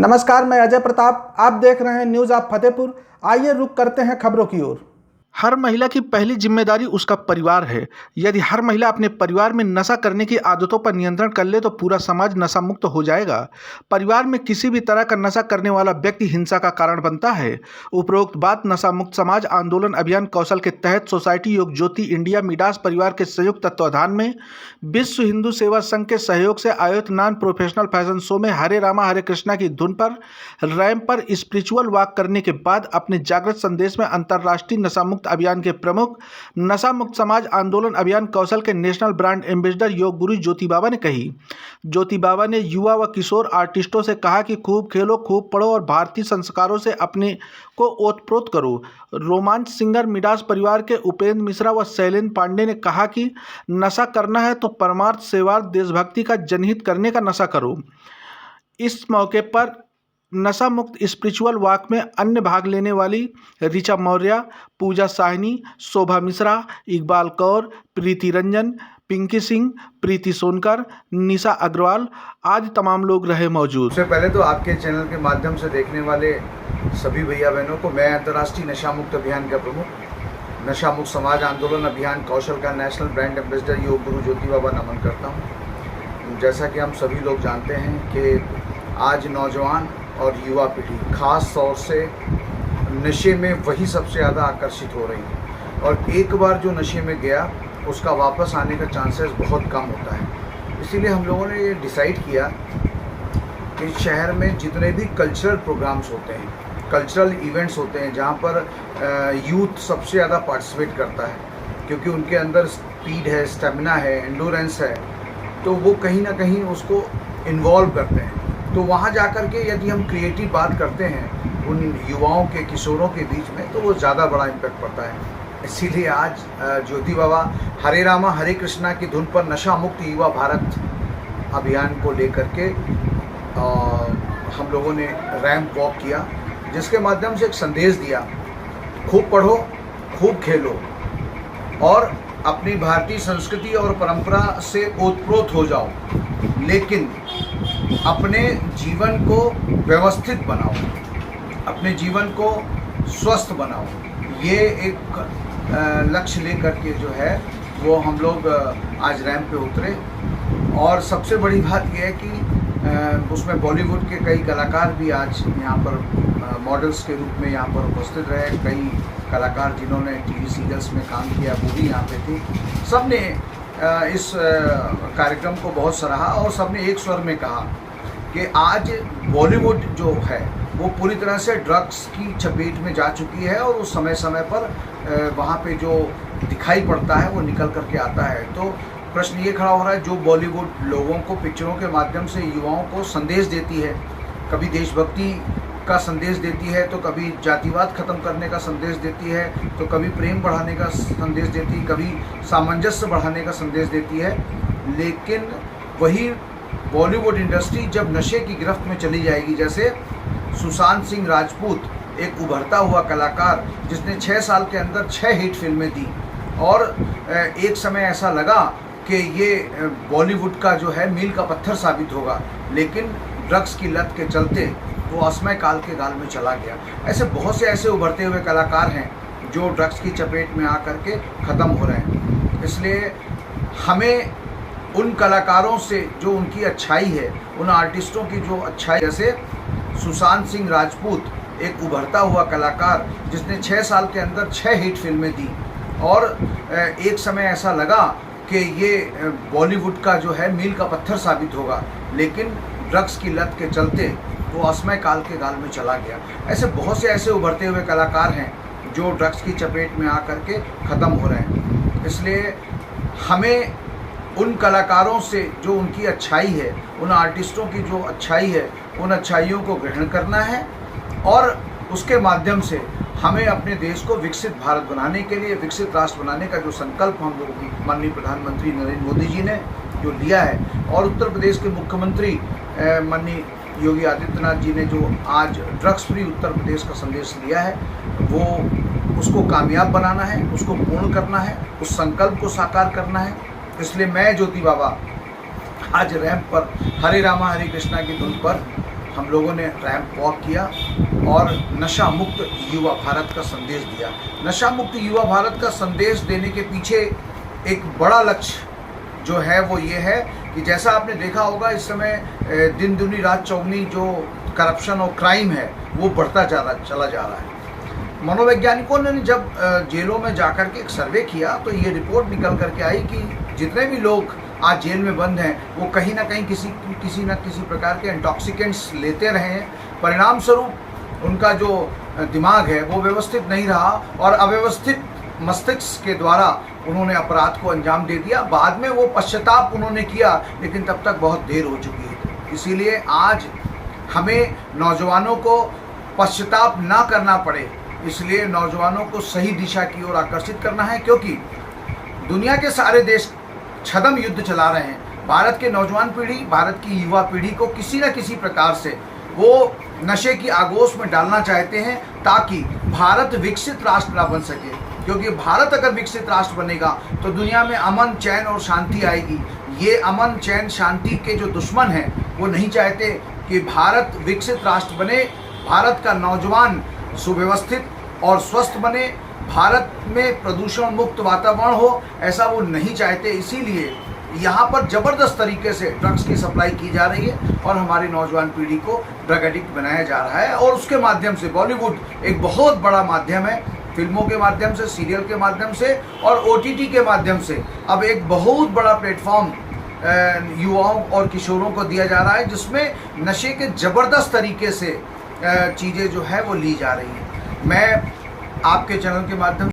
नमस्कार, मैं अजय प्रताप। आप देख रहे हैं न्यूज़ ऑफ फतेहपुर। आइए रुक करते हैं खबरों की ओर। हर महिला की पहली जिम्मेदारी उसका परिवार है। यदि हर महिला अपने परिवार में नशा करने की आदतों पर नियंत्रण कर ले तो पूरा समाज नशा मुक्त हो जाएगा। परिवार में किसी भी तरह का नशा करने वाला व्यक्ति हिंसा का कारण बनता है। उपरोक्त बात नशा मुक्त समाज आंदोलन अभियान कौशल के तहत सोसाइटी योग ज्योति इंडिया मिडास परिवार के संयुक्त तत्वाधान में विश्व हिंदू सेवा संघ के सहयोग से आयोजित नॉन प्रोफेशनल फैशन शो में हरे रामा हरे कृष्णा की धुन पर रैंप पर स्पिरिचुअल वॉक करने के बाद अपने जागृत संदेश में अंतर्राष्ट्रीय नशा मुक्त अभियान के प्रमुख नशा मुक्त समाज आंदोलन अभियान कौशल के national brand ambassador yoga guru ज्योति बाबा ने कही। ज्योति बाबा ने युवा व किशोर आर्टिस्टों से कहा कि खूब खेलो, खूब पढ़ो और भारतीय संस्कारों से अपने को ओतप्रोत करो। रोमांच सिंगर मिडास परिवार के उपेंद्र मिश्रा व शैलेंद्र पांडे ने कहा कि नशा करना है तो परमार्थ सेवार्थ देशभक्ति का जनहित करने का नशा करो। इस मौके पर नशा मुक्त स्पिरिचुअल वॉक में अन्य भाग लेने वाली ऋचा मौर्य, पूजा साहनी, शोभा मिश्रा, इकबाल कौर, प्रीति रंजन, पिंकी सिंह, प्रीति सोनकर, निशा अग्रवाल आदि तमाम लोग रहे मौजूद। सबसे पहले तो आपके चैनल के माध्यम से देखने वाले सभी भैया बहनों को मैं अंतर्राष्ट्रीय नशा मुक्त अभियान का प्रमुख नशा मुक्त समाज आंदोलन अभियान कौशल का national brand ambassador yoga guru ज्योति बाबा नमन करता हूँ। जैसा कि हम सभी लोग जानते हैं कि आज नौजवान और युवा पीढ़ी खास तौर से नशे में वही सबसे ज़्यादा आकर्षित हो रही है और एक बार जो नशे में गया उसका वापस आने का चांसेस बहुत कम होता है। इसीलिए हम लोगों ने ये डिसाइड किया कि शहर में जितने भी कल्चरल प्रोग्राम्स होते हैं, कल्चरल इवेंट्स होते हैं जहाँ पर यूथ सबसे ज़्यादा पार्टिसिपेट करता है, क्योंकि उनके अंदर स्पीड है, स्टेमिना है, एंडोरेंस है, तो वो कहीं ना कहीं उसको इन्वॉल्व करते हैं। तो वहाँ जाकर के यदि हम क्रिएटिव बात करते हैं उन युवाओं के, किशोरों के बीच में, तो वो ज़्यादा बड़ा इम्पैक्ट पड़ता है। इसीलिए आज ज्योति बाबा हरे रामा हरे कृष्णा की धुन पर नशा मुक्त युवा भारत अभियान को लेकर के हम लोगों ने रैंप वॉक किया, जिसके माध्यम से एक संदेश दिया, खूब पढ़ो, खूब खेलो और अपनी भारतीय संस्कृति और परंपरा से ओतप्रोत हो जाओ, लेकिन अपने जीवन को व्यवस्थित बनाओ, अपने जीवन को स्वस्थ बनाओ। ये एक लक्ष्य लेकर के जो है वो हम लोग आज रैंप पे उतरे। और सबसे बड़ी बात यह है कि उसमें बॉलीवुड के कई कलाकार भी आज यहाँ पर मॉडल्स के रूप में यहाँ पर उपस्थित रहे। कई कलाकार जिन्होंने टीवी सीरियल्स में काम किया वो भी यहाँ पे थे। सब ने इस कार्यक्रम को बहुत सराहा और सब ने एक स्वर में कहा कि आज बॉलीवुड जो है वो पूरी तरह से ड्रग्स की चपेट में जा चुकी है और उस समय समय पर वहाँ पे जो दिखाई पड़ता है वो निकल करके आता है। तो प्रश्न ये खड़ा हो रहा है, जो बॉलीवुड लोगों को पिक्चरों के माध्यम से युवाओं को संदेश देती है, कभी देशभक्ति का संदेश देती है, तो कभी जातिवाद खत्म करने का संदेश देती है, तो कभी प्रेम बढ़ाने का संदेश देती है, कभी सामंजस्य बढ़ाने का संदेश देती है, लेकिन वही बॉलीवुड इंडस्ट्री जब नशे की गिरफ्त में चली जाएगी, जैसे सुशांत सिंह राजपूत एक उभरता हुआ कलाकार जिसने 6 साल के अंदर 6 हिट फिल्में दी और एक समय ऐसा लगा कि ये बॉलीवुड का जो है मील का पत्थर साबित होगा, लेकिन ड्रग्स की लत के चलते वो असमय काल के गाल में चला गया। ऐसे बहुत से ऐसे उभरते हुए कलाकार हैं जो ड्रग्स की चपेट में आकर के ख़त्म हो रहे हैं। इसलिए हमें उन कलाकारों से जो उनकी अच्छाई है, उन आर्टिस्टों की जो अच्छाई, जैसे सुशांत सिंह राजपूत एक उभरता हुआ कलाकार जिसने 6 साल के अंदर 6 हिट फिल्में दी और एक समय ऐसा लगा कि ये बॉलीवुड का जो है मील का पत्थर साबित होगा, लेकिन ड्रग्स की लत के चलते वो असमय काल के गाल में चला गया। ऐसे बहुत से ऐसे उभरते हुए कलाकार हैं जो ड्रग्स की चपेट में आकर के ख़त्म हो रहे हैं। इसलिए हमें उन कलाकारों से जो उनकी अच्छाई है, उन आर्टिस्टों की जो अच्छाई है, उन अच्छाइयों को ग्रहण करना है और उसके माध्यम से हमें अपने देश को विकसित भारत बनाने के लिए, विकसित राष्ट्र बनाने का जो संकल्प हम लोगों की माननीय प्रधानमंत्री नरेंद्र मोदी जी ने जो लिया है और उत्तर प्रदेश के मुख्यमंत्री माननीय योगी आदित्यनाथ जी ने जो आज ड्रग्स फ्री उत्तर प्रदेश का संदेश लिया है, वो उसको कामयाब बनाना है, उसको पूर्ण करना है, उस संकल्प को साकार करना है। इसलिए मैं ज्योति बाबा आज रैंप पर हरे रामा हरे कृष्णा की धुन पर हम लोगों ने रैंप वॉक किया और नशा मुक्त युवा भारत का संदेश दिया। नशा मुक्त युवा भारत का संदेश देने के पीछे एक बड़ा लक्ष्य जो है वो ये है कि जैसा आपने देखा होगा इस समय दिन दुनी रात चौगनी जो करप्शन और क्राइम है वो बढ़ता चला जा रहा है। मनोवैज्ञानिकों ने जब जेलों में जाकर के एक सर्वे किया तो ये रिपोर्ट निकल करके आई कि जितने भी लोग आज जेल में बंद हैं वो कहीं ना कहीं किसी न किसी प्रकार के इंटॉक्सिकेंट्स लेते रहे हैं। परिणाम स्वरूप उनका जो दिमाग है वो व्यवस्थित नहीं रहा और अव्यवस्थित मस्तिष्क के द्वारा उन्होंने अपराध को अंजाम दे दिया। बाद में वो पश्चाताप उन्होंने किया लेकिन तब तक बहुत देर हो चुकी है। इसीलिए आज हमें नौजवानों को पश्चाताप ना करना पड़े, इसलिए नौजवानों को सही दिशा की ओर आकर्षित करना है, क्योंकि दुनिया के सारे देश छद्म युद्ध चला रहे हैं। भारत के नौजवान पीढ़ी, भारत की युवा पीढ़ी को किसी न किसी प्रकार से वो नशे की आगोश में डालना चाहते हैं ताकि भारत विकसित राष्ट्र ना बन सके। क्योंकि भारत अगर विकसित राष्ट्र बनेगा तो दुनिया में अमन, चैन और शांति आएगी। ये अमन, चैन, शांति के जो दुश्मन हैं वो नहीं चाहते कि भारत विकसित राष्ट्र बने, भारत का नौजवान सुव्यवस्थित और स्वस्थ बने, भारत में प्रदूषण मुक्त वातावरण हो, ऐसा वो नहीं चाहते। इसीलिए यहाँ पर ज़बरदस्त तरीके से ड्रग्स की सप्लाई की जा रही है और हमारी नौजवान पीढ़ी को ड्रग एडिक्ट बनाया जा रहा है। और उसके माध्यम से बॉलीवुड एक बहुत बड़ा माध्यम है, फिल्मों के माध्यम से, सीरियल के माध्यम से और OTT के माध्यम से अब एक बहुत बड़ा प्लेटफॉर्म युवाओं और किशोरों को दिया जा रहा है, जिसमें नशे के ज़बरदस्त तरीके से चीज़ें जो है वो ली जा रही हैं। मैं आपके चैनल के माध्यम